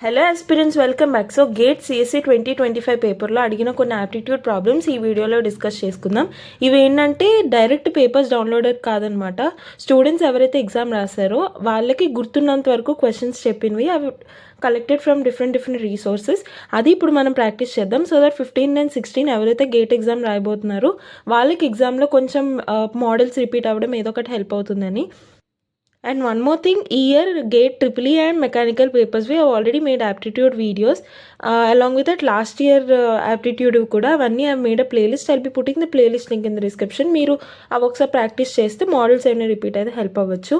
Hello aspirants, welcome back. So GATE CSE 2025 పేపర్లో అడిగిన కొన్ని ఆప్టిట్యూడ్ ప్రాబ్లమ్స్ ఈ వీడియోలో డిస్కస్ చేసుకుందాం. ఇవి ఏంటంటే డైరెక్ట్ పేపర్స్ డౌన్లోడెడ్ కాదనమాట. స్టూడెంట్స్ ఎవరైతే ఎగ్జామ్ రాశారో వాళ్ళకి గుర్తున్నంత వరకు క్వశ్చన్స్ చెప్పినవి, అవి కలెక్టెడ్ ఫ్రమ్ డిఫరెంట్ రీసోర్సెస్. అది ఇప్పుడు మనం ప్రాక్టీస్ చేద్దాం. సో దట్ 15 and 16 ఎవరైతే గేట్ ఎగ్జామ్ రాయబోతున్నారో వాళ్ళకి ఎగ్జామ్లో కొంచెం మోడల్స్ రిపీట్ అవ్వడం ఏదో ఒకటి హెల్ప్ అవుతుందని. And one more thing, year GATE EEE and mechanical papers we have already made aptitude videos. Along with that, last year aptitude kuda avani I have made a playlist. I'll be putting the playlist link in the description. Meeru aa oksa practice cheste models avani repeat ayi help avvachu.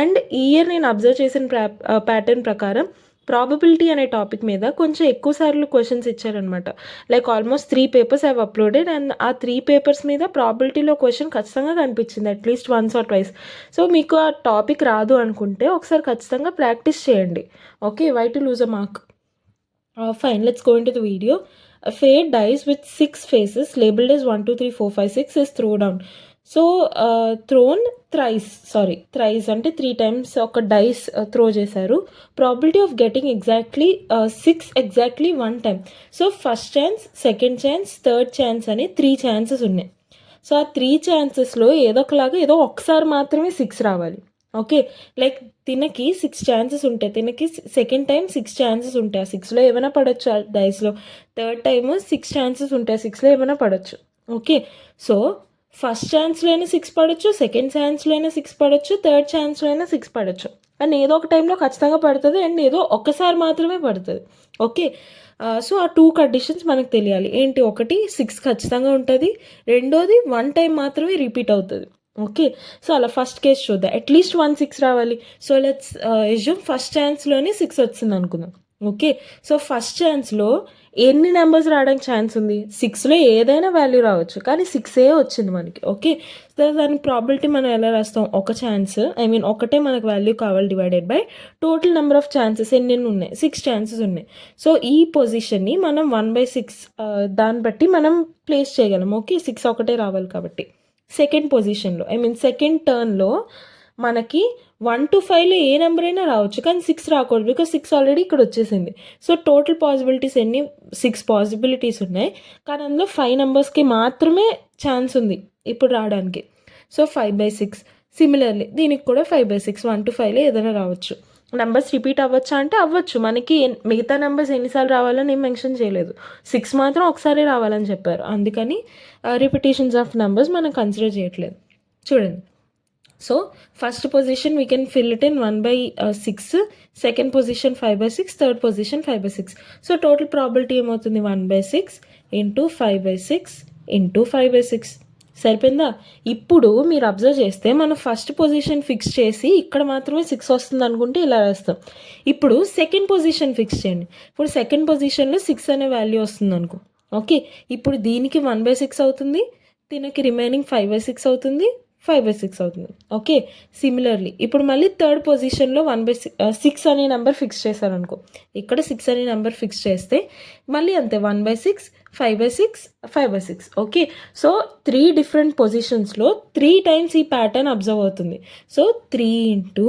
And ee year nenu observe cheసిన pattern prakaram probability అనే topic మీద కొంచెం ఎక్కువ సార్లు questions ఇచ్చారనమాట. Like almost 3 papers have uploaded and ఆ 3 papers మీద ప్రాబిలిటీలో క్వశ్చన్ ఖచ్చితంగా కనిపించింది at least once or twice. So మీకు ఆ టాపిక్ రాదు అనుకుంటే ఒకసారి ఖచ్చితంగా ప్రాక్టీస్ చేయండి. Okay, why to lose a mark. Fine, let's go into the video. A fade dice with 6 faces labeled as 1, 2, 3, 4, 5, 6 is thrown down. So thrown thrice అంటే 3 times ఒక dice throw చేశారు. Probability of getting exactly 6 exactly 1 time. So first chance, second chance, third chance అని 3 chances ఉన్నాయి. So ఆ 3 chancesలో ఏదో ఒకసారి మాత్రమే 6 రావాలి. ఓకే, లైక్ తినకి 6 chances ఉంటాయి, తినకి సెకండ్ టైం 6 chances ఉంటాయి. ఆ 6లో ఏమైనా పడవచ్చు. ఆ డైస్లో థర్డ్ టైమ్ 6 chances ఉంటాయి, 6లో ఏమైనా పడవచ్చు. ఓకే, సో ఫస్ట్ ఛాన్స్లో అయినా 6 పడవచ్చు, సెకండ్ ఛాన్స్లో అయినా 6 పడవచ్చు, థర్డ్ ఛాన్స్లో అయినా 6 పడవచ్చు. అండ్ ఏదో ఒక టైంలో ఖచ్చితంగా పడుతుంది అండ్ ఏదో ఒక్కసారి మాత్రమే పడుతుంది. ఓకే, సో ఆ 2 కండిషన్స్ మనకు తెలియాలి. ఏంటి, ఒకటి 6 ఖచ్చితంగా ఉంటుంది, రెండోది 1 time మాత్రమే రిపీట్ అవుతుంది. ఓకే, సో అలా ఫస్ట్ కేసు చూద్దాం. అట్లీస్ట్ 1 6 రావాలి. సో లెట్స్ ఎజ్యూమ్ ఫస్ట్ ఛాన్స్లోనే 6 వచ్చింది అనుకుందాం. ఓకే, సో ఫస్ట్ ఛాన్స్లో ఎన్ని నెంబర్స్ రావడానికి ఛాన్స్ ఉంది? 6లో ఏదైనా వాల్యూ రావచ్చు, కానీ 6 వచ్చింది మనకి. ఓకే, సో దాని ప్రాబిలిటీ మనం ఎలా రాస్తాం? ఒక ఛాన్స్, ఒకటే మనకు వాల్యూ కావాలి, divided by total number of chances ఎన్ని ఉన్నాయి? 6 chances ఉన్నాయి. సో ఈ పొజిషన్ని మనం 1/6 దాన్ని బట్టి మనం ప్లేస్ చేయగలం. ఓకే, 6 ఒకటే రావాలి కాబట్టి. సెకండ్ పొజిషన్లో సెకండ్ టర్న్లో మనకి 1 to 5లో ఏ నెంబర్ అయినా రావచ్చు, కానీ 6 రాకూడదు, బికాస్ 6 ఆల్రెడీ ఇక్కడ వచ్చేసింది. సో టోటల్ పాసిబిలిటీస్ ఎన్ని? 6 పాసిబిలిటీస్ ఉన్నాయి, కానీ అందులో 5 నెంబర్స్కి మాత్రమే ఛాన్స్ ఉంది ఇప్పుడు రావడానికి. సో 5/6. సిమిలర్లీ దీనికి కూడా 5/6, 1 to 5లో ఏదైనా రావచ్చు. నెంబర్స్ రిపీట్ అవ్వచ్చా అంటే అవ్వచ్చు. మనకి మిగతా నెంబర్స్ ఎన్నిసార్లు రావాలని ఏం మెన్షన్ చేయలేదు, 6 మాత్రం ఒకసారి రావాలని చెప్పారు. అందుకని రిపిటేషన్స్ ఆఫ్ నెంబర్స్ మనం కన్సిడర్ చేయట్లేదు. చూడండి, so first position we can fill it in 1/6, second position 5/6, third position 5/6. So total probability ఏమవుతుంది? 1/6 ఇంటూ 5/6 ఇంటూ 5/6. సరిపోయిందా? ఇప్పుడు మీరు అబ్జర్వ్ చేస్తే మనం ఫస్ట్ పొజిషన్ ఫిక్స్ చేసి ఇక్కడ మాత్రమే 6 వస్తుంది అనుకుంటే ఇలా రాస్తాం. ఇప్పుడు సెకండ్ పొజిషన్ ఫిక్స్ చేయండి. ఇప్పుడు సెకండ్ పొజిషన్లో 6 అనే వాల్యూ వస్తుంది అనుకో. ఓకే, ఇప్పుడు దీనికి 1/6 అవుతుంది, దీనికి రిమైనింగ్ 5/6 అవుతుంది, 5/6 అవుతుంది. ఓకే, సిమిలర్లీ ఇప్పుడు మళ్ళీ థర్డ్ పొజిషన్లో 1/6 అనే నెంబర్ ఫిక్స్ చేశారనుకో. ఇక్కడ 6 అనే నెంబర్ ఫిక్స్ చేస్తే మళ్ళీ అంతే, 1/6, 5/6, 5/6. ఓకే, సో 3 different పొజిషన్స్లో 3 times ఈ ప్యాటర్న్ అబ్జర్వ్ అవుతుంది. సో 3 into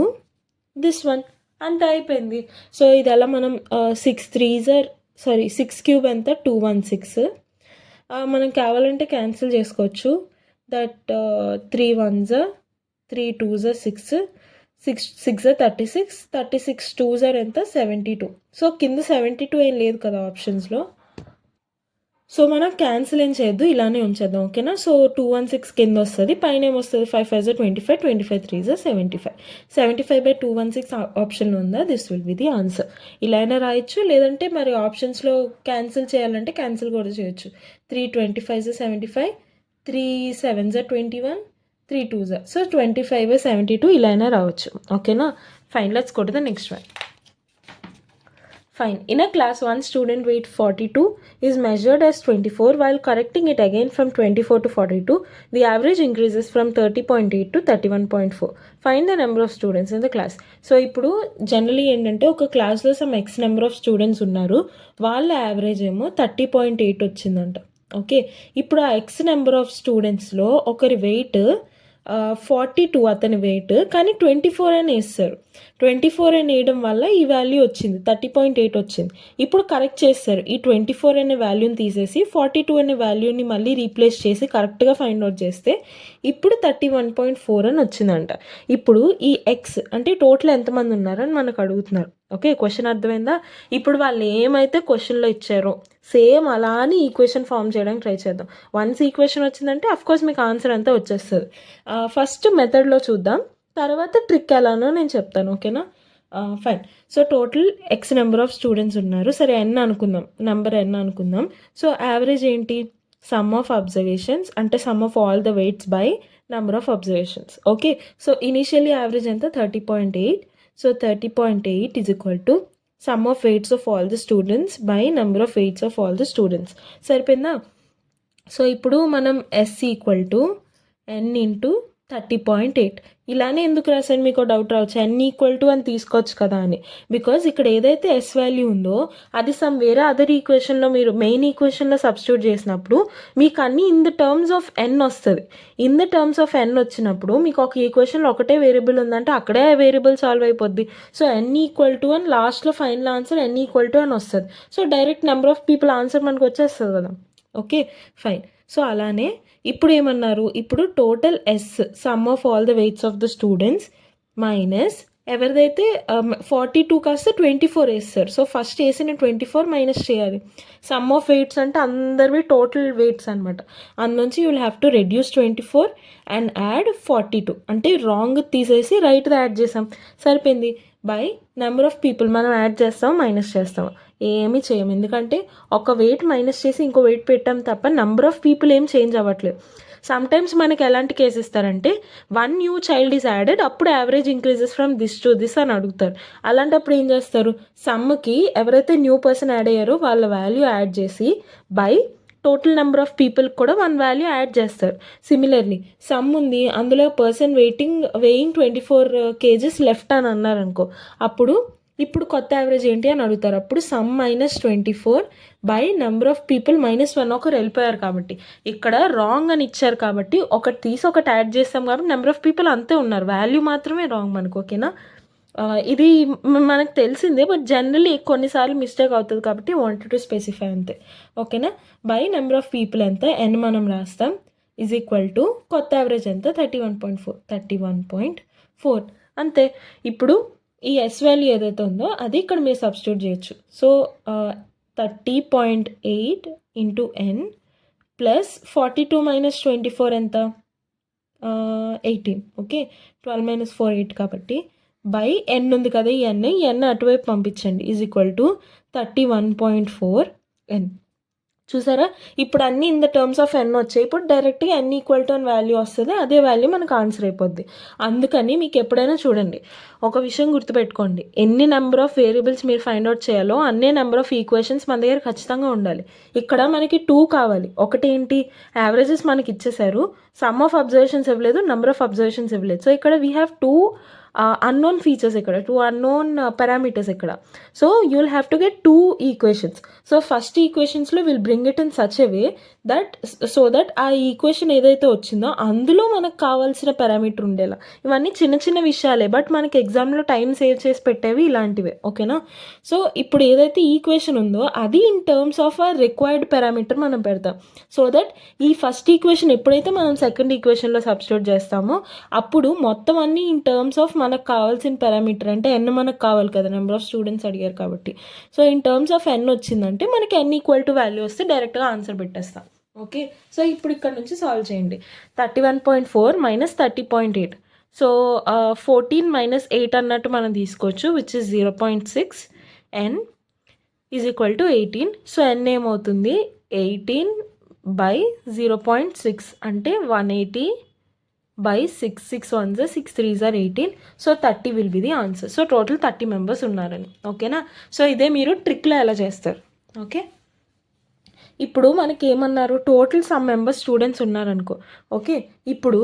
this one, అంత అయిపోయింది. సో ఇది ఎలా మనం 6 cube ఎంత? 216. మనం కావాలంటే క్యాన్సిల్ చేసుకోవచ్చు. That 3 1s are 3 2s are 6, 6 are 36, 36 2s are ఎంత? 72. సో కింద 72 ఏం లేదు కదా ఆప్షన్స్లో. సో మనం క్యాన్సిల్ ఏం చేయొద్దు, ఇలానే ఉంచేద్దాం. ఓకేనా? సో 216 కింద వస్తుంది, పైన ఏమొస్తుంది? 5 5s are 25, 25 3s are 75. 75/216 ఆప్షన్లో ఉందా? This will be the answer. ఇలా అయినా రాయొచ్చు, లేదంటే మరి ఆప్షన్స్లో క్యాన్సిల్ చేయాలంటే క్యాన్సిల్ కూడా చేయొచ్చు. 3 25s are 75, 3 7s are 21, 3 2s are, so 25/72 ఇలా అయినా రావచ్చు. ఓకేనా? Fine, let's go to the next one. Fine. In a class, one student weight 42 is measured as 24. While correcting it again from 24 to 42, the average increases from 30.8 to 31.4. Find the number of students in the class. So ఇప్పుడు generally ఏంటంటే ఒక క్లాస్లో some X number of students ఉన్నారు, వాళ్ళ average ఏమో 30.8 వచ్చిందంట. Okay, ఇప్పుడు ఆ ఎక్స్ నెంబర్ ఆఫ్ స్టూడెంట్స్లో ఒకరి వెయిట్ 42 అతని వెయిట్, కానీ 24 అని వేస్తారు. 24 అని వేయడం వల్ల ఈ వాల్యూ వచ్చింది 30.8 వచ్చింది. ఇప్పుడు కరెక్ట్ చేస్తారు. ఈ 24 అనే వాల్యూని తీసేసి 42 అనే వాల్యూని మళ్ళీ రీప్లేస్ చేసి కరెక్ట్గా ఫైండ్ అవుట్ చేస్తే ఇప్పుడు 31.4 అని వచ్చిందంట. ఇప్పుడు ఈ ఎక్స్ అంటే టోటల్ ఎంతమంది ఉన్నారని మనకు అడుగుతున్నారు. ఓకే, క్వశ్చన్ అర్థమైందా? ఇప్పుడు వాళ్ళు ఏమైతే క్వశ్చన్లో ఇచ్చారో సేమ్ అలా అని ఈక్వేషన్ ఫామ్ చేయడానికి ట్రై చేద్దాం. వన్స్ ఈక్వేషన్ వచ్చిందంటే అఫ్కోర్స్ మీకు ఆన్సర్ అంతా వచ్చేస్తుంది. ఫస్ట్ మెథడ్లో చూద్దాం, తర్వాత ట్రిక్ ఎలానో నేను చెప్తాను. ఓకేనా, fine. So total X number of students ఉన్నారు. సరే ఎన్ అనుకుందాం, నెంబర్ ఎన్ అనుకుందాం. సో యావరేజ్ ఏంటి? సమ్ ఆఫ్ అబ్జర్వేషన్స్ అంటే some of all the weights by number of observations. Okay, so initially average ఎంత? 30.8. So 30.8 is equal to sum of weights of all the students by number of weights of all the students. సరిపోయిందా? So ఇప్పుడు మనం S equal to N into 30.8 ఇలానే ఎందుకు రాశాను మీకు doubt రావచ్చు, ఎన్ equal to అని తీసుకోవచ్చు కదా అని. బికాజ్ ఇక్కడ ఏదైతే ఎస్ వాల్యూ ఉందో అది సమ్ వేరే అదర్ ఈక్వేషన్లో మీరు మెయిన్ ఈక్వేషన్లో సబ్స్టిట్యూట్ చేసినప్పుడు మీకు అన్ని in the terms of N వస్తుంది. In the terms of N వచ్చినప్పుడు మీకు ఒక ఈక్వేషన్లో ఒకటే వేరియబుల్ ఉందంటే అక్కడే వేరియబుల్ సాల్వ్ అయిపోద్ది. సో ఎన్ ఈక్వల్ టు అని లాస్ట్లో final answer N equal to అని వస్తుంది. So direct number of people answer మనకు వచ్చేస్తుంది కదా. Okay fine. సో అలానే ఇప్పుడు ఏమన్నారు, ఇప్పుడు total S sum of all the weights of the students minus ఎవరిదైతే 42 కాస్త 24 వేస్తారు. సో ఫస్ట్ వేసిన 24 మైనస్ చేయాలి. సమ్ ఆఫ్ వెయిట్స్ అంటే అందరివి టోటల్ వెయిట్స్ అనమాట. అందులోంచి you will have to reduce 24 and add 42 అంటే రాంగ్ తీసేసి రైట్ది యాడ్ చేసాం, సరిపోయింది. బై నెంబర్ ఆఫ్ పీపుల్ మనం యాడ్ చేస్తాం మైనస్ చేస్తాం, ఏమీ చేయము. ఎందుకంటే ఒక వెయిట్ మైనస్ చేసి ఇంకో వెయిట్ పెట్టాం తప్ప నెంబర్ ఆఫ్ పీపుల్ ఏం చేంజ్ అవ్వట్లేదు. సమ్టైమ్స్ మనకి ఎలాంటి కేసు ఇస్తారంటే 1 న్యూ చైల్డ్ ఈజ్ యాడెడ్, అప్పుడు average increases from this to this అని అడుగుతారు. అలాంటప్పుడు ఏం చేస్తారు, సమ్కి ఎవరైతే న్యూ పర్సన్ యాడ్ అయ్యారో వాళ్ళ వాల్యూ యాడ్ చేసి బై టోటల్ నెంబర్ ఆఫ్ పీపుల్కి కూడా 1 వాల్యూ యాడ్ చేస్తారు. సిమిలర్లీ సమ్ ఉంది, అందులో పర్సన్ వెయింగ్ 24 kgs లెఫ్ట్ అని అన్నారు అనుకో, అప్పుడు ఇప్పుడు కొత్త యావరేజ్ ఏంటి అని అడుగుతారు. అప్పుడు some minus 24 by number of people -1 ఒకరు వెళ్ళిపోయారు కాబట్టి ఇక్కడ రాంగ్ అని ఇచ్చారు కాబట్టి ఒకటి తీసి ఒకటి యాడ్ చేస్తాం కాబట్టి నెంబర్ ఆఫ్ పీపుల్ అంతే ఉన్నారు, వాల్యూ మాత్రమే రాంగ్ మనకు. ఓకేనా, ఇది మనకు తెలిసిందే, బట్ జనరల్లీ కొన్నిసార్లు మిస్టేక్ అవుతుంది కాబట్టి వాంటెడ్ టు స్పెసిఫై అంతే. ఓకేనా, బై నెంబర్ ఆఫ్ పీపుల్ ఎంత ఎన్ మనం రాస్తాం ఈజ్ ఈక్వల్ టు కొత్త యావరేజ్ ఎంత 31.4 అంతే. ఇప్పుడు ఈ ఎస్ వాల్యూ ఏదైతే ఉందో అది ఇక్కడ మీరు సబ్స్టిట్యూట్ చేయొచ్చు. సో 30.8 ఇంటూ ఎన్ ప్లస్ 42 మైనస్ 24 ఎంత 18. ఓకే, 12 మైనస్ 4 8 కాబట్టి బై ఎన్ ఉంది కదా, ఈ ఎన్ అటువైపు పంపించండి ఈజ్ ఈక్వల్ టు 31.4 ఎన్. చూసారా, ఇప్పుడు అన్నీ ఇన్ ద టర్మ్స్ ఆఫ్ ఎన్ వచ్చాయి. ఇప్పుడు డైరెక్ట్గా ఎన్ ఈక్వల్ టు అని వాల్యూ వస్తుంది, అదే వాల్యూ మనకు ఆన్సర్ అయిపోద్ది. అందుకని మీకు ఎప్పుడైనా చూడండి, ఒక విషయం గుర్తుపెట్టుకోండి, ఎన్ని నెంబర్ ఆఫ్ వేరియబుల్స్ మీరు ఫైండ్ అవుట్ చేయాలో అన్నే నెంబర్ ఆఫ్ ఈక్వేషన్స్ మన దగ్గర ఖచ్చితంగా ఉండాలి. ఇక్కడ మనకి 2 కావాలి. ఒకటి ఏంటి, యావరేజెస్ మనకి ఇచ్చేసారు, సమ్ ఆఫ్ అబ్జర్వేషన్స్ ఇవ్వలేదు, నెంబర్ ఆఫ్ అబ్జర్వేషన్స్ ఇవ్వలేదు. సో ఇక్కడ వీ హ్యావ్ 2 అన్నోన్ ఫీచర్స్, ఇక్కడ 2 అన్నోన్ పారామీటర్స్ ఇక్కడ. So you will have to get 2 equations. So first ఈక్వేషన్స్లో will bring it in such a way that so that ఆ equation ఏదైతే వచ్చిందో అందులో మనకు కావాల్సిన పారామీటర్ ఉండేలా. ఇవన్నీ చిన్న చిన్న విషయాలే, బట్ మనకి ఎగ్జామ్లో టైం సేవ్ చేసి పెట్టేవి ఇలాంటివే. ఓకేనా, సో ఇప్పుడు ఏదైతే ఈక్వేషన్ ఉందో అది in terms of a required parameter మనం పెడతాం. సో దట్ ఈ ఫస్ట్ ఈక్వేషన్ ఎప్పుడైతే మనం సెకండ్ ఈక్వేషన్లో సబ్స్టిట్యూట్ చేస్తామో అప్పుడు మొత్తం అన్నీ ఇన్ టర్మ్స్ ఆఫ్ మనకు కావాల్సిన పారామీటర్, అంటే ఎన్ మనకు కావాలి కదా, నెంబర్ ఆఫ్ స్టూడెంట్స్ అడిగారు కాబట్టి. సో ఇన్ టర్మ్స్ ఆఫ్ ఎన్ వచ్చిందంటే మనకి ఎన్ ఈక్వల్ టు వాల్యూ వస్తే డైరెక్ట్గా ఆన్సర్ పెట్టేస్తాం. ఓకే, సో ఇప్పుడు ఇక్కడ నుంచి సాల్వ్ చేయండి. 31.4 మైనస్ 30.8. సో 14 మైనస్ 8 అన్నట్టు మనం తీసుకోవచ్చు, which is 0.6. N is equal to 18. So N ఏమవుతుంది 18 బై 0.6 అంటే 180 by 6. 6 1s are 6 3s are 18. So 30 will be the answer. So total 30 members ఉన్నారని. ఓకేనా, సో ఇదే మీరు ట్రిక్లో ఎలా చేస్తారు. ఓకే, ఇప్పుడు మనకి ఏమన్నారు, టోటల్ సమ్ మెంబర్స్ స్టూడెంట్స్ ఉన్నారనుకో. ఓకే, ఇప్పుడు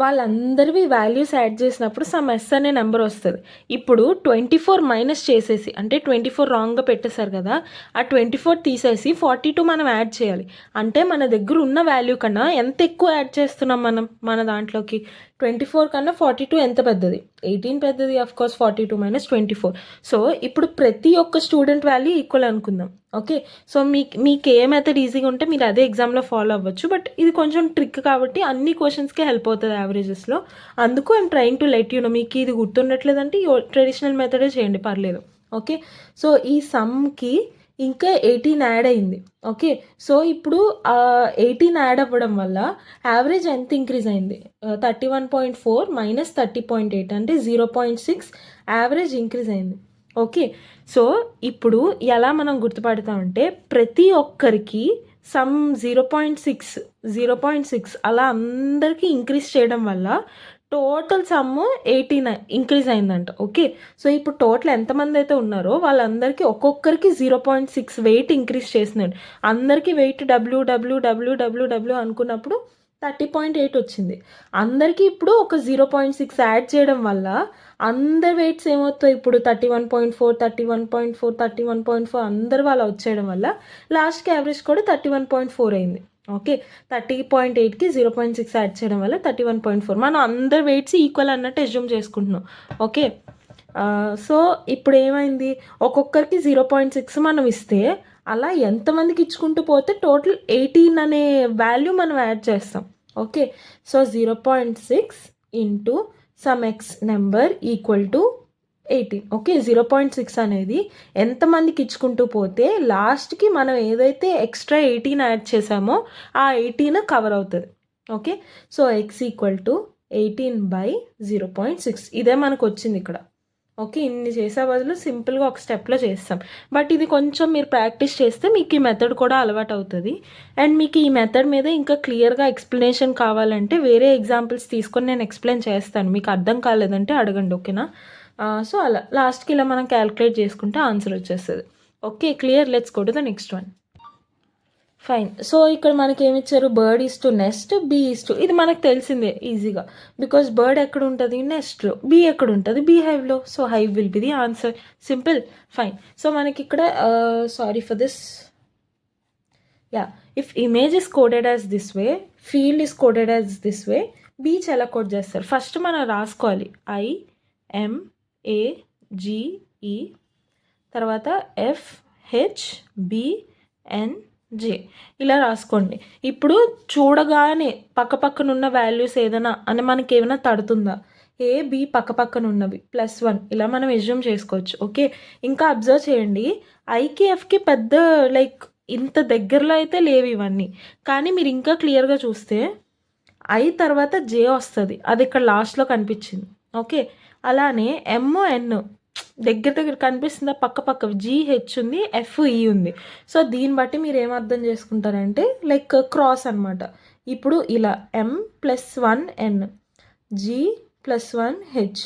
వాళ్ళందరివి వాల్యూస్ యాడ్ చేసినప్పుడు సమ్ ఎస్ అనే నెంబర్ వస్తుంది. ఇప్పుడు 24 మైనస్ చేసేసి, అంటే 24 రాంగ్గా పెట్టేశారు కదా, ఆ 24 తీసేసి 42 మనం యాడ్ చేయాలి. అంటే మన దగ్గర ఉన్న వాల్యూ కన్నా ఎంత ఎక్కువ యాడ్ చేస్తున్నాం మనం మన దాంట్లోకి. 24 కన్నా 42 ఎంత పెద్దది? 18 పెద్దది. Course 42 minus 24. సో ఇప్పుడు ప్రతి ఒక్క స్టూడెంట్ వాల్యూ ఈక్వల్ అనుకుందాం. ఓకే, సో మీకు ఏ మెథడ్ ఈజీగా ఉంటే మీరు అదే ఎగ్జామ్లో ఫాలో అవ్వచ్చు. బట్ ఇది కొంచెం ట్రిక్ కాబట్టి అన్ని క్వశ్చన్స్కే హెల్ప్ అవుతుంది యావరేజెస్లో. అందుకు I'm trying to let you know. మీకు ఇది గుర్తుండట్లేదంటే ట్రెడిషనల్ మెథడే చేయండి, పర్లేదు. ఓకే, సో ఈ సమ్కి ఇంకా 18 యాడ్ అయింది. ఓకే, సో ఇప్పుడు 18 యాడ్ అవ్వడం వల్ల యావరేజ్ ఎంత ఇంక్రీజ్ అయింది? 31.4 మైనస్ 30.8 అంటే 0.6 యావరేజ్ ఇంక్రీజ్ అయింది. ఓకే, సో ఇప్పుడు ఎలా మనం గుర్తుపడతామంటే ప్రతి ఒక్కరికి సమ్ 0.6 అలా అందరికీ ఇంక్రీజ్ చేయడం వల్ల టోటల్ సమ్ 18 ఇంక్రీజ్ అయిందంట. ఓకే, సో ఇప్పుడు టోటల్ ఎంతమంది అయితే ఉన్నారో వాళ్ళందరికీ ఒక్కొక్కరికి 0.6 వెయిట్ ఇంక్రీజ్ చేసినాడు. అందరికీ వెయిట్ డబ్ల్యూ అనుకున్నప్పుడు 30.8 వచ్చింది. అందరికీ ఇప్పుడు ఒక 0.6 యాడ్ చేయడం వల్ల అందరి వెయిట్స్ ఏమవుతాయి? ఇప్పుడు 31.4 అందరు వాళ్ళ వచ్చేయడం వల్ల లాస్ట్కి యావరేజ్ కూడా 31.4 అయింది. ఓకే, 30.8కి 0.6 యాడ్ చేయడం వల్ల 31.4. మనం అందరి వెయిట్స్ ఈక్వల్ అన్నట్టు అజ్యూమ్ చేసుకుంటున్నాం. ఓకే, సో ఇప్పుడు ఏమైంది? ఒక్కొక్కరికి 0.6 మనం ఇస్తే అలా ఎంతమందికి ఇచ్చుకుంటూ పోతే టోటల్ 18 అనే వాల్యూ మనం యాడ్ చేస్తాం. Okay, so 0.6 into some X number equal to 18. Okay, 0.6 అనేది ఎంతమందికి ఇచ్చుకుంటూ పోతే లాస్ట్కి మనం ఏదైతే ఎక్స్ట్రా 18 యాడ్ చేసామో ఆ 18 కవర్ అవుతుంది. Okay, so X equal to 18/0.6 ఇదే మనకు వచ్చింది ఇక్కడ. ఓకే, ఇన్ని చేసే బదులు సింపుల్గా ఒక స్టెప్లో చేస్తాం. బట్ ఇది కొంచెం మీరు ప్రాక్టీస్ చేస్తే మీకు ఈ మెథడ్ కూడా అలవాటు అవుతుంది. అండ్ మీకు ఈ మెథడ్ మీద ఇంకా క్లియర్గా ఎక్స్ప్లెనేషన్ కావాలంటే వేరే ఎగ్జాంపుల్స్ తీసుకొని నేను ఎక్స్ప్లెయిన్ చేస్తాను. మీకు అర్థం కాలేదంటే అడగండి. ఓకేనా? సో అలా లాస్ట్కి ఇలా మనం క్యాలిక్యులేట్ చేసుకుంటే ఆన్సర్ వచ్చేస్తుంది. Okay, clear. Let's go to the next one. Fine. So ఇక్కడ మనకి ఏమి ఇచ్చారు? Bird is to nest, bee is to. ఇది మనకు తెలిసిందే ఈజీగా, బికాజ్ బర్డ్ ఎక్కడ ఉంటుంది? నెస్ట్లో. బీ ఎక్కడ ఉంటుంది? బీ హైవ్లో. So hive will be the answer. Simple. Fine. So మనకి ఇక్కడ sorry for this. Yeah, if image is coded as this way, field is coded as this way, beach ఎలా code చేస్తారు? First మనం రాసుకోవాలి IMAGE, తర్వాత FHBNJ ఇలా రాసుకోండి. ఇప్పుడు చూడగానే పక్కన ఉన్న వాల్యూస్ ఏదైనా అని మనకి ఏమైనా తడుతుందా? A, B పక్కన ఉన్నవి +1 ఇలా మనం ఎజ్యూమ్ చేసుకోవచ్చు. ఓకే, ఇంకా అబ్జర్వ్ చేయండి, ఐకి ఎఫ్కి పెద్ద లైక్ ఇంత దగ్గరలో అయితే లేవు ఇవన్నీ. కానీ మీరు ఇంకా క్లియర్గా చూస్తే ఐ తర్వాత జే వస్తుంది, అది ఇక్కడ లాస్ట్లో కనిపించింది. ఓకే, అలానే MN దగ్గర కనిపిస్తుందా? పక్క GH ఉంది, FE ఉంది. సో దీన్ని బట్టి మీరు ఏమర్థం చేసుకుంటారంటే లైక్ క్రాస్ అనమాట. ఇప్పుడు ఇలా M+1N, G+1H,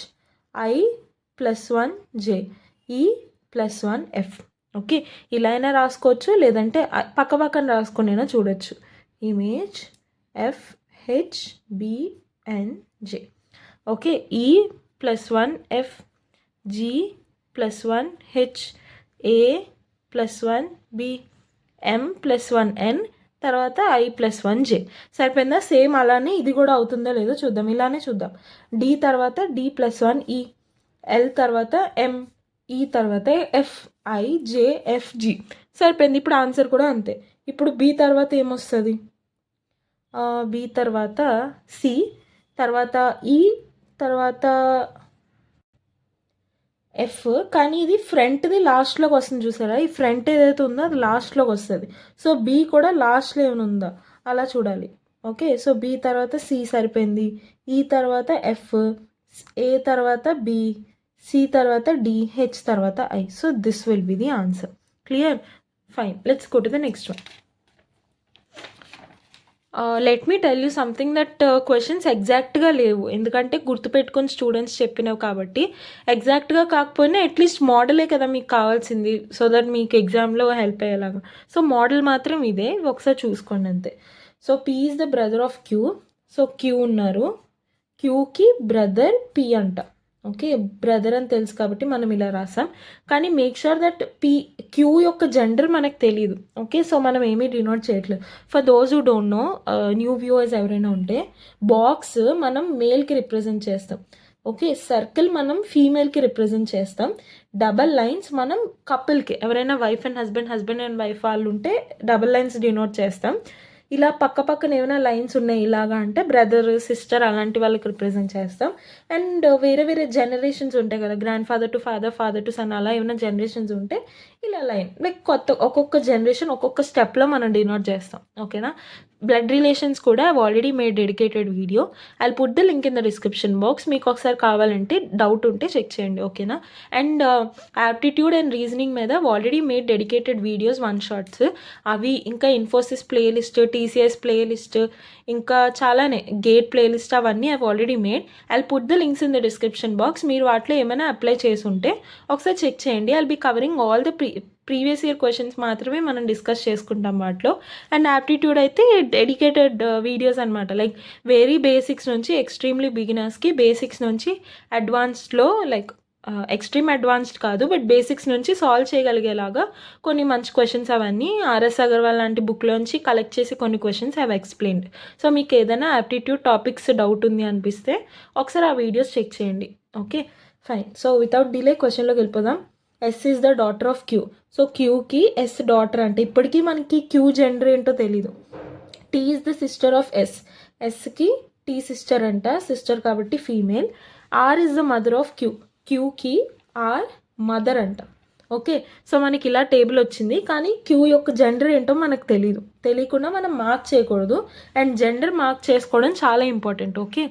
I+1J, E+1F. Okay, ఇలా అయినా రాసుకోవచ్చు, లేదంటే పక్కన రాసుకునేనా చూడొచ్చు. Image FHBNJ. Okay, E+1F, G+1H, A+1B, M+1N, తర్వాత I+1J. సరిపోయిందా? సేమ్ అలానే ఇది కూడా అవుతుందో లేదో చూద్దాం. ఇలానే చూద్దాం. D తర్వాత D+1E, L తర్వాత M, E తర్వాత F, I, J, F, G. సరిపోయింది. ఇప్పుడు ఆన్సర్ కూడా అంతే. ఇప్పుడు B తర్వాత ఏమొస్తుంది? B తర్వాత C, తర్వాత E, తర్వాత F. కానీ ఇది ఫ్రంట్ది లాస్ట్లోకి వస్తుంది చూసారా? ఈ ఫ్రంట్ ఏదైతే ఉందో అది లాస్ట్లోకి వస్తుంది. సో B కూడా లాస్ట్లో ఏమైనా ఉందా అలా చూడాలి. ఓకే, సో B తర్వాత C సరిపోయింది, E తర్వాత F, A తర్వాత B, C తర్వాత D, H తర్వాత I. So this will be the answer. Clear? Fine. Let's go to the next one. Let me tell you something that questions ఎగ్జాక్ట్గా లేవు, ఎందుకంటే గుర్తుపెట్టుకొని స్టూడెంట్స్ చెప్పినవి కాబట్టి. ఎగ్జాక్ట్గా కాకపోయినా అట్లీస్ట్ మోడలే కదా మీకు కావాల్సింది, సో దట్ మీకు ఎగ్జామ్లో హెల్ప్ అయ్యేలాగా. సో మోడల్ మాత్రం ఇదే, ఒకసారి చూసుకోండి అంతే. So P is the brother of Q. So Q ఉన్నారు, క్యూకి బ్రదర్ పి అంట. ఓకే, బ్రదర్ అని తెలుసు కాబట్టి మనం ఇలా రాసాం. కానీ మేక్ షూర్ దట్ క్యూ యొక్క జెండర్ మనకు తెలియదు. ఓకే, సో మనం ఏమీ డినోట్ చేయట్లేదు. For those who don't know, new viewers ఎవరైనా ఉంటే, బాక్స్ మనం మేల్కి రిప్రజెంట్ చేస్తాం. ఓకే, సర్కిల్ మనం ఫీమేల్కి రిప్రజెంట్ చేస్తాం. డబల్ లైన్స్ మనం కపుల్కి, ఎవరైనా wife and husband and wife వాళ్ళు ఉంటే డబల్ లైన్స్ డినోట్ చేస్తాం. ఇలా పక్క పక్కన ఏమైనా లైన్స్ ఉన్నాయి ఇలాగా అంటే బ్రదర్ సిస్టర్ అలాంటి వాళ్ళకి రిప్రజెంట్ చేస్తాం. అండ్ వేరే వేరే జనరేషన్స్ ఉంటాయి కదా, grandfather to father to son, అలా ఏమైనా జనరేషన్స్ ఉంటే ఇలా లైన్ లైక్ ఒక్కొక్క జనరేషన్ ఒక్కొక్క స్టెప్లో మనం డినోట్ చేస్తాం. ఓకేనా. బ్లడ్ రిలేషన్స్ కూడా I've already made dedicated video. I put the link in the description box. మీకు ఒకసారి కావాలంటే డౌట్ ఉంటే చెక్ చేయండి. ఓకేనా. అండ్ యాప్టిట్యూడ్ అండ్ రీజనింగ్ మీద already made dedicated videos, 1 shorts. అవి ఇంకా ఇన్ఫోసిస్ ప్లేలిస్ట్, టీసీఎస్ ప్లేలిస్ట్, ఇంకా చాలానే గేట్ ప్లేలిస్ట్, అవన్నీ I've already made. I put the links in the description box. మీరు వాటిలో ఏమైనా అప్లై చేసి ఉంటే ఒకసారి చెక్ చేయండి. I'll be covering all the previous year questions మాత్రమే మనం డిస్కస్ చేసుకుంటాం వాటిలో. అండ్ యాప్టిట్యూడ్ అయితే డెడికేటెడ్ వీడియోస్ అనమాట. లైక్ వెరీ బేసిక్స్ నుంచి ఎక్స్ట్రీమ్లీ బిగినర్స్కి, బేసిక్స్ నుంచి అడ్వాన్స్డ్లో, లైక్ ఎక్స్ట్రీమ్ అడ్వాన్స్డ్ కాదు బట్ బేసిక్స్ నుంచి సాల్వ్ చేయగలిగేలాగా కొన్ని మంచి క్వశ్చన్స్ అవన్నీ ఆర్ఎస్ అగర్వాల్ లాంటి బుక్లోంచి కలెక్ట్ చేసి కొన్ని క్వశ్చన్స్ హ్యావ్ ఎక్స్ప్లెయిన్డ్. సో మీకు ఏదైనా యాప్టిట్యూడ్ టాపిక్స్ డౌట్ ఉంది అనిపిస్తే ఒకసారి ఆ వీడియోస్ చెక్ చేయండి. Okay, fine. So without delay క్వశ్చన్లోకి వెళ్ళిపోదాం. S is the daughter of Q. So క్యూకి ఎస్ డాటర్ అంటే ఇప్పటికీ మనకి క్యూ జెండర్ ఏంటో తెలీదు. T is the sister of S. ఎస్కి టీ సిస్టర్ అంట, సిస్టర్ కాబట్టి female. R is the mother of Q. క్యూకి ఆర్ మదర్ అంట. ఓకే, సో మనకి ఇలా టేబుల్ వచ్చింది, కానీ క్యూ యొక్క జెండర్ ఏంటో మనకు తెలియదు. తెలియకుండా మనం మార్క్ చేయకూడదు. అండ్ జెండర్ మార్క్ చేసుకోవడం చాలా important. Okay,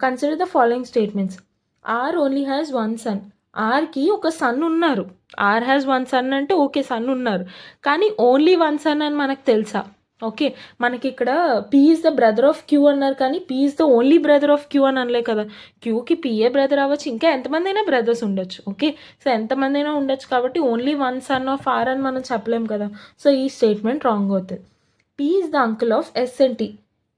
consider the following statements. R only has 1 son. ఆర్కి ఒక సన్ ఉన్నారు. ఆర్ హ్యాస్ 1 సన్ అంటే ఓకే, సన్ ఉన్నారు, కానీ ఓన్లీ 1 సన్ అని మనకు తెలుసా? ఓకే, మనకి ఇక్కడ P is the brother of Q అన్నారు, కానీ P is the only brother of Q అని అనలే కదా. క్యూకి పీఏ బ్రదర్ అవ్వచ్చు, ఇంకా ఎంతమంది అయినా బ్రదర్స్ ఉండొచ్చు. ఓకే, సో ఎంతమంది అయినా ఉండొచ్చు కాబట్టి ఓన్లీ 1 సన్ ఆఫ్ ఆర్ అని మనం చెప్పలేం కదా. సో ఈ స్టేట్మెంట్ రాంగ్ అవుతుంది. P is the uncle of S and T.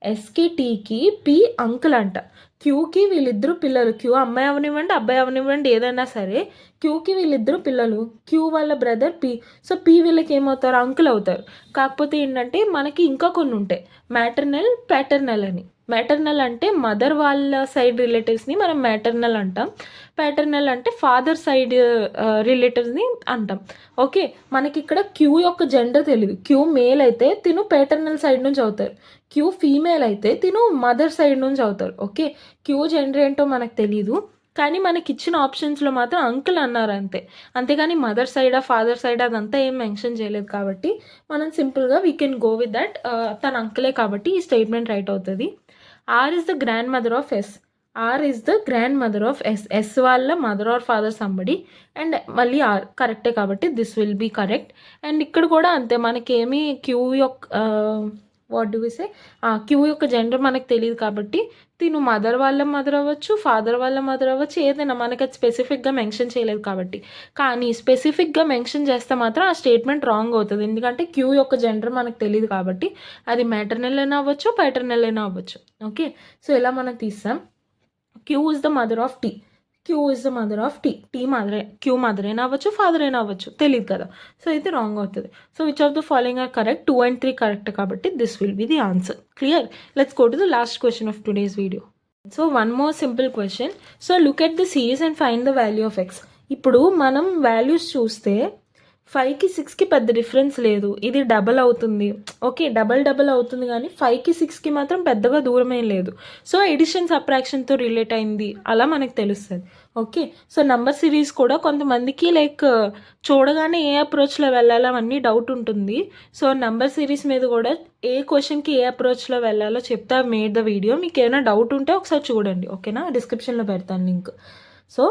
ఎస్కి టీకి పీ అంకుల్ అంట. క్యూకి వీళ్ళిద్దరు పిల్లలు. క్యూ అమ్మాయి అవనివ్వండి అబ్బాయి అవనివ్వండి ఏదైనా సరే, క్యూకి వీళ్ళిద్దరు పిల్లలు. క్యూ వాళ్ళ బ్రదర్ పీ. సో పీ వీళ్ళకి ఏమవుతారు? అంకుల్ అవుతారు. కాకపోతే ఏంటంటే మనకి ఇంకా కొన్ని ఉంటాయి, మ్యాటర్నల్, ప్యాటర్నల్ అని. మ్యాటర్నల్ అంటే మదర్ వాళ్ళ సైడ్ రిలేటివ్స్ని మనం మ్యాటర్నల్ అంటాం. ప్యాటర్నల్ అంటే ఫాదర్ సైడ్ రిలేటివ్స్ని అంటాం. ఓకే, మనకి ఇక్కడ క్యూ యొక్క జెండర్ తెలియదు. క్యూ మేల్ అయితే తిను ప్యాటర్నల్ సైడ్ నుంచి అవుతారు. క్యూ ఫీమేల్ అయితే తిను మదర్ సైడ్ నుంచి అవుతారు. ఓకే, క్యూ జెండర్ ఏంటో మనకు తెలీదు, కానీ మనకి ఇచ్చిన ఆప్షన్స్లో మాత్రం అంకుల్ అన్నారు అంతే. అంతేగాని మదర్ సైడా ఫాదర్ సైడ్ అదంతా ఏం మెన్షన్ చేయలేదు కాబట్టి మనం సింపుల్గా we can go with that. తన అంకులే కాబట్టి ఈ స్టేట్మెంట్ రైట్ అవుతుంది. R is the grand mother of S. R is the grand mother of S. S వాళ్ళ mother or father somebody. And మళ్ళీ ఆర్ కరెక్టే కాబట్టి this will be correct. And ఇక్కడ కూడా అంతే, మనకేమి క్యూ యొక్క what do we say, Q యొక్క జెండర్ మనకు తెలియదు కాబట్టి తిను మదర్ వాళ్ళ మదర్ అవ్వచ్చు, ఫాదర్ వాళ్ళ మదర్ అవ్వచ్చు, ఏదైనా మనకి అది స్పెసిఫిక్గా మెన్షన్ చేయలేదు కాబట్టి. కానీ స్పెసిఫిక్గా మెన్షన్ చేస్తే మాత్రం ఆ స్టేట్మెంట్ రాంగ్ అవుతుంది. ఎందుకంటే క్యూ యొక్క జెండర్ మనకు తెలియదు కాబట్టి అది మ్యాటర్నల్ అయినా అవ్వచ్చు, ప్యాటర్నల్ అయినా అవ్వచ్చు. ఓకే, సో ఇలా మనం తీస్తాం. Q is the mother of T. Q is the mother of T. T mother, Q mother అయినా అవ్వచ్చు, ఫాదర్ అయినా అవ్వచ్చు, తెలియదు కదా. సో ఇది రాంగ్ అవుతుంది. So which of the following are correct? 2 and 3 correct కాబట్టి this will be the answer. Clear? Let's go to the last question of today's video. So one more simple question. So look at the series and find the value of X. ఇప్పుడు మనం values చూస్తే 5కి 6కి పెద్ద difference లేదు. ఇది double అవుతుంది. Okay, double అవుతుంది, కానీ 5కి 6కి మాత్రం పెద్దగా దూరమేం లేదు. సో ఎడిషన్ సబ్ట్రాక్షన్తో రిలేట్ అయింది అలా మనకు తెలుస్తుంది. ఓకే, సో నెంబర్ సిరీస్ కూడా కొంతమందికి లైక్ చూడగానే ఏ అప్రోచ్లో వెళ్ళాలో అవన్నీ డౌట్ ఉంటుంది. సో నెంబర్ సిరీస్ మీద కూడా ఏ క్వశ్చన్కి ఏ అప్రోచ్లో వెళ్ళాలో చెప్తా మేడ్ ద వీడియో. మీకు ఏమైనా డౌట్ ఉంటే ఒకసారి చూడండి. ఓకేనా, డిస్క్రిప్షన్లో పెడతాను లింక్. సో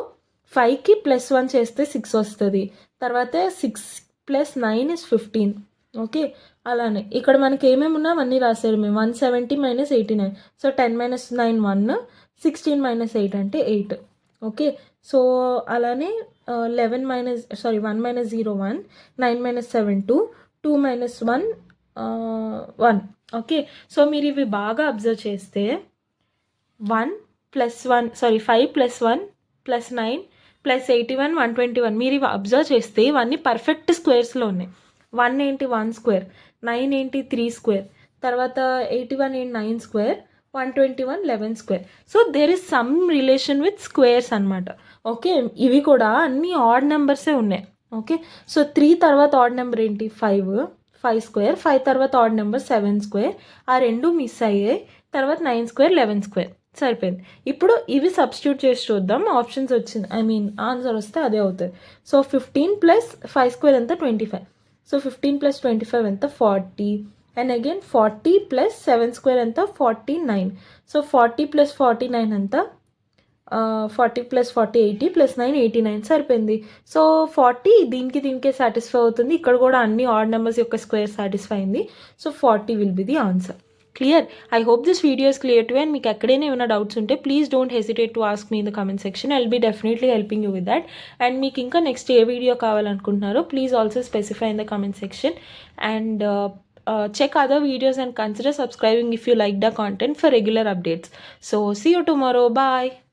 5కి +1 చేస్తే 6 వస్తుంది. తర్వాత 6 + 9 is 15. ఓకే, అలానే ఇక్కడ మనకి ఏమేమి ఉన్నా అవన్నీ రాశారు మేము. 170 - 89. సో 10 - 9 1, 16 - 8 అంటే 8. ఓకే, సో అలానే 1 - 0 1, 9 - 7 2, 2 - 1 1. ఓకే, సో మీరు ఇవి బాగా అబ్జర్వ్ చేస్తే 1 5 + 1 + 9 + 81 121. మీరు ఇవి అబ్జర్వ్ చేస్తే ఇవన్నీ పర్ఫెక్ట్ స్క్వేర్స్లో ఉన్నాయి. 1 ఏంటి 1 స్క్వేర్, 9 ఏంటి 3 స్క్వేర్, తర్వాత 81 ఏంటి 9 square, 121 11 square. So there is some relation with squares అనమాట. ఓకే, ఇవి కూడా అన్ని ఆడ్ నెంబర్సే ఉన్నాయి. ఓకే, సో 3 తర్వాత ఆడ్ నెంబర్ ఏంటి 5 స్క్వేర్, 5 తర్వాత ఆడ్ నెంబర్ 7 స్క్వేర్, ఆ రెండు మిస్ అయ్యాయి. తర్వాత 9 స్క్వేర్ 11 స్క్వేర్ సరిపోయింది. ఇప్పుడు ఇవి సబ్స్టిట్యూట్ చేసి చూద్దాం. ఆప్షన్స్ వచ్చింది, ఆన్సర్ వస్తే అదే అవుతుంది. సో 15 + 5 స్క్వేర్ ఎంత 25. సో 15 + 25 ఎంత 40. అండ్ అగైన్ 40 + 7 స్క్వేర్ ఎంత 49. సో 40 + 49 ఎంత 40 + 40 80 + 9 89 సరిపోయింది. సో 40 దీనికే సాటిస్ఫై అవుతుంది. ఇక్కడ కూడా అన్ని ఆడ్ నెంబర్స్ యొక్క స్క్వేర్ సాటిస్ఫై అయింది. So 40 will be the answer. Clear? I hope this video is clear to you. And మీకు ఎక్కడైనా ఏమైనా డౌట్స్ ఉంటే please don't hesitate to ask me in the comment section. I will be definitely helping you with that. And మీకు ఇంకా next ఏ video కావాలనుకుంటున్నారో please also specify in the comment section. And check other videos and consider subscribing if you like the content for regular updates. So see you tomorrow. Bye.